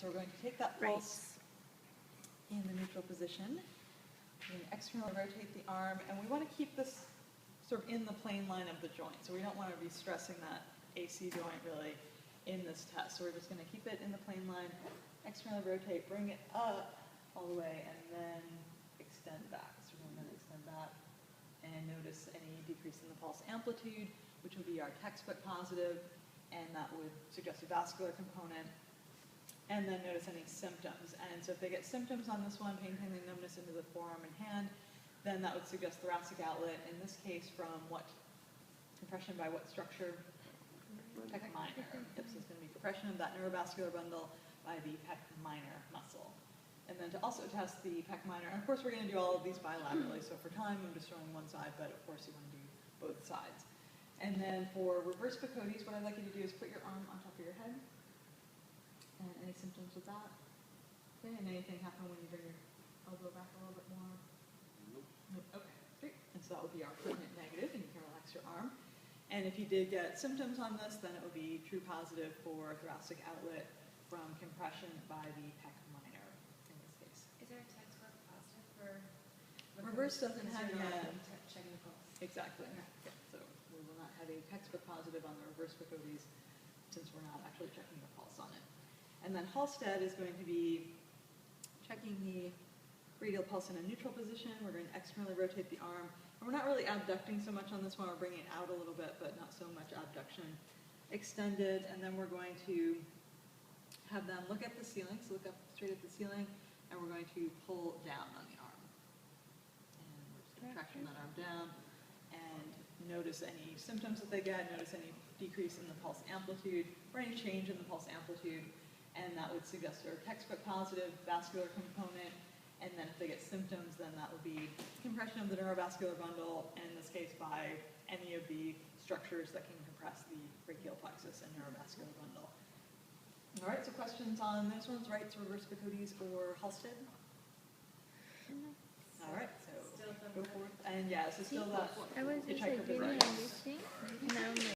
so we're going to take that pulse in the neutral position. We're going to externally rotate the arm, and we want to keep this sort of in the plane line of the joint. So we don't want to be stressing that AC joint really in this test. So we're just going to keep it in the plane line, externally rotate, bring it up all the way, and then extend back. So we're going to extend back and notice any decrease in the pulse amplitude, which would be our textbook positive, and that would suggest a vascular component. And then notice any symptoms. And so if they get symptoms on this one, pain, tingling, numbness into the forearm and hand, then that would suggest thoracic outlet, in this case from what compression by what structure? Pec minor. Yep, so it's going to be compression of that neurovascular bundle by the pec minor muscle. And then to also test the pec minor, and of course we're going to do all of these bilaterally, so for time I'm just showing one side, but of course you want to do both sides. And then for reverse bakodes, what I'd like you to do is put your arm on top of your head. And any symptoms with that? Okay, and anything happen when you bring your elbow back a little bit more? Nope. Okay, great. And so that would be our pertinent negative, and you can relax your arm. And if you did get symptoms on this, then it would be true positive for thoracic outlet from compression by the pec minor in this case. Is there a textbook positive for reverse? Doesn't have yet. Checking the pulse. Exactly. Yeah. So we will not have a textbook positive on the reverse bakodes since we're not actually checking the pulse on it. And then Halstead is going to be checking the radial pulse in a neutral position. We're going to externally rotate the arm. And we're not really abducting so much on this one. We're bringing it out a little bit, but not so much abduction. Extended, and then we're going to have them look at the ceiling, so look up straight at the ceiling, and we're going to pull down on the arm. And we're just contracting that arm down, and notice any symptoms that they get, notice any decrease in the pulse amplitude, or any change in the pulse amplitude, and that would suggest their textbook positive vascular component. And then if they get symptoms, then that would be compression of the neurovascular bundle, and in this case by any of the structures that can compress the brachial plexus and neurovascular bundle. All right, so questions on those ones, right? So reverse bakodes or Halstead? All right, so go forth. And yeah, so still that I was just hitchhiker like, really position. understanding. Now I'm like,